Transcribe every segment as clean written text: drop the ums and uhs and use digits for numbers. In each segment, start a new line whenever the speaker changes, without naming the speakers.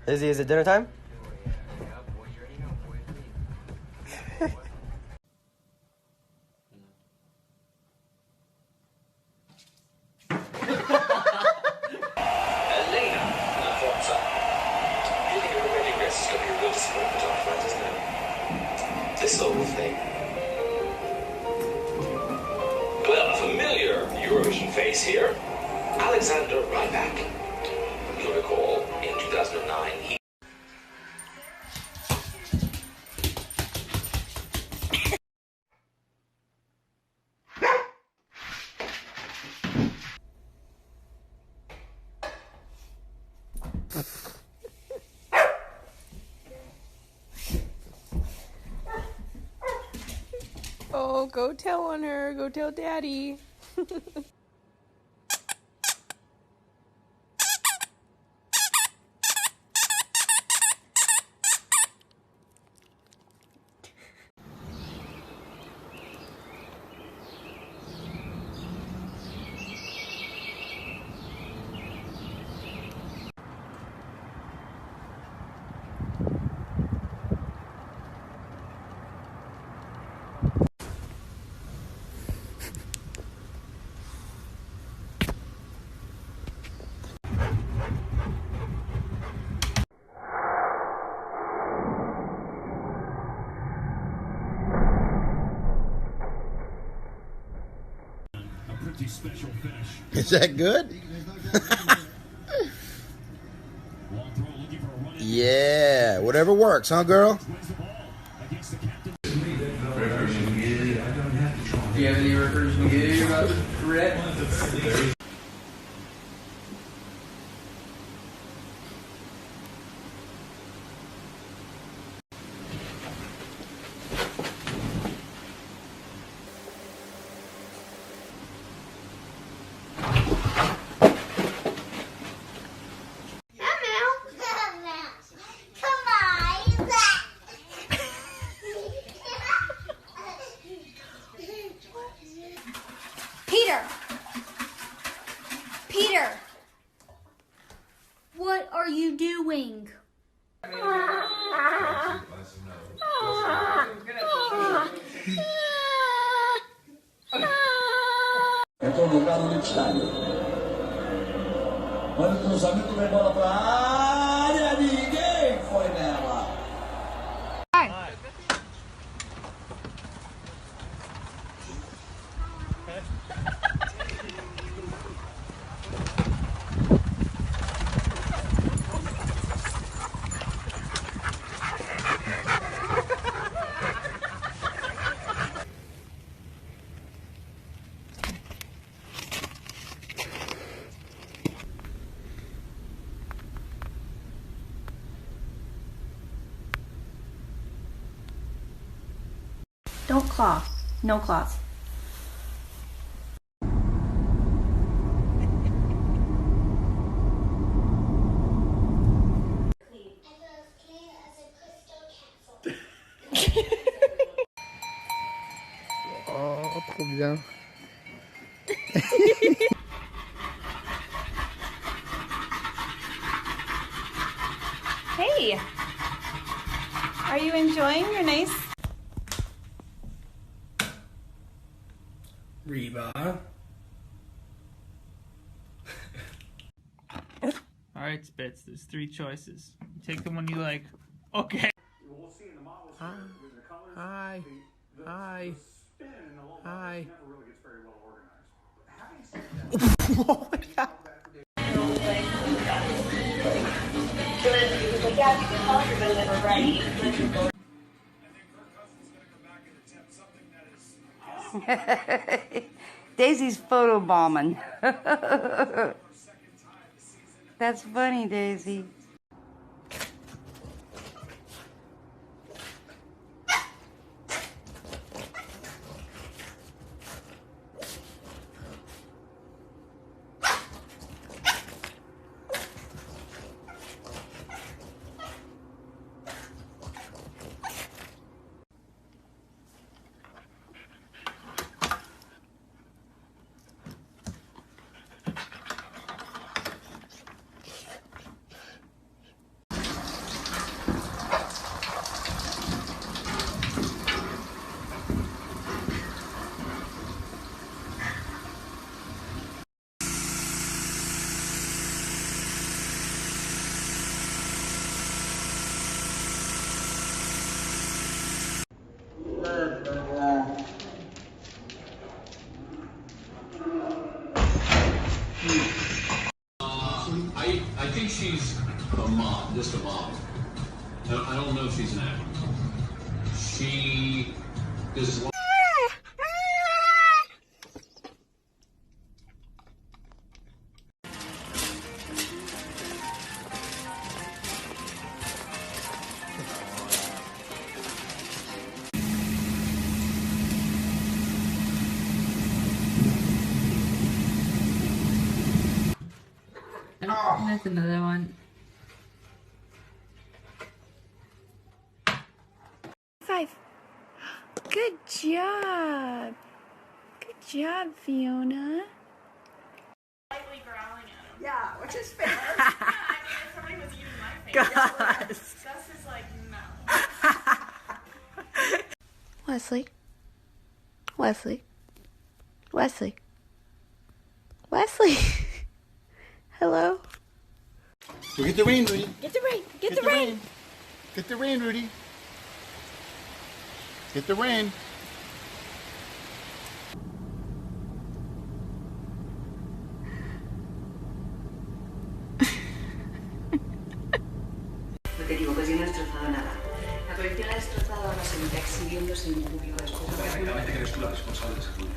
Izzy, is it dinner time?
This whole thing. Well, a familiar Eurovision face here, Alexander Rybak. You'll recall, in 2009, he...
Oh, go tell on her. Go tell Daddy.
Special finish.
Is that good? Yeah, whatever works, huh, girl?
Do you have any records to give you about the Rhett?
Peter! What are you doing?
Entrou no lugar do Lichstein. Olha o cruzamento, vem bola pra área, ninguém foi nela.
Don't claw. No claws.
Oh, trop bien.
Hey! Are you enjoying your nice...
Reba.
Alright, Spitz, there's 3 choices. Take the one you like. Okay.
Hi. Hi. Hi.
Daisy's photobombing. That's funny, Daisy.
I think she's a mom, just a mom. I don't know if she's an actor. She is.
That's another one. 5. Good job. Good job, Fiona.
Slightly growling at him.
Yeah, which is fair.
Yeah, I mean, if somebody was eating my face, Gus is like, no.
Wesley. Wesley. Wesley. Wesley. Hello?
Go get the rain, Rudy.
Get the rain. Get the rain.
Get the rain, Rudy. Get the rain.
No te equivoques, yo no he destrozado nada. La colección ha destrozado a la señorita exhibiendo sin ningún público de escucha.
Prácticamente que eres tú la responsable de esa culpa.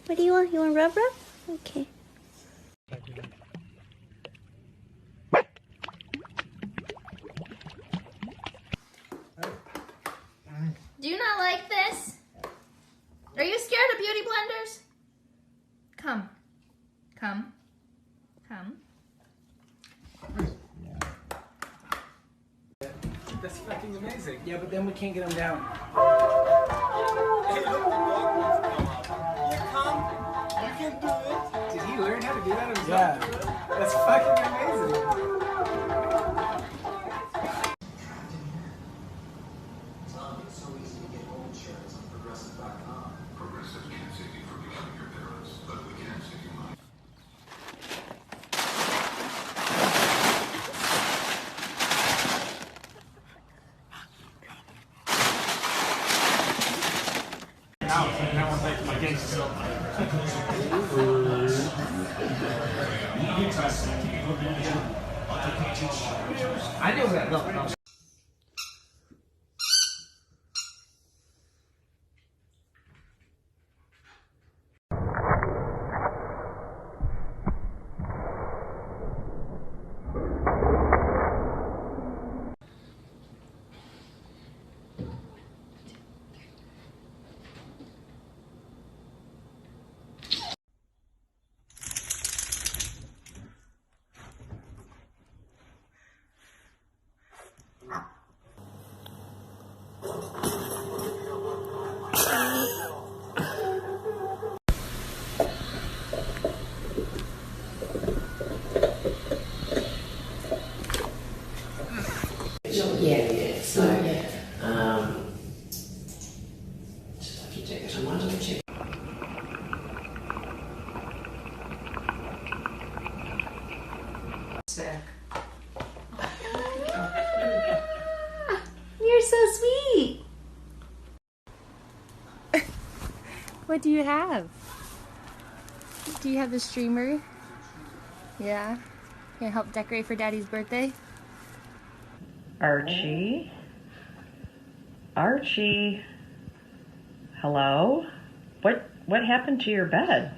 What do you want? You want rub? Okay.
Do you not like this? Are you scared of beauty blenders? Come. Come. Come.
That's fucking amazing. Yeah, but then we can't get them down. You can do it. Did he learn how to do that himself? Yeah. That's fucking amazing.
Progressive can't save you from becoming your parents, but we can save you money.
Now I'm back to my gangster self.
I knew that. No.
Yeah. So, just have to take it. I wanted to check. Sick.
You're so sweet.
What do you have? Do you have the streamer? Yeah? Gonna help decorate for Daddy's birthday?
Archie? Archie? Hello? What happened to your bed?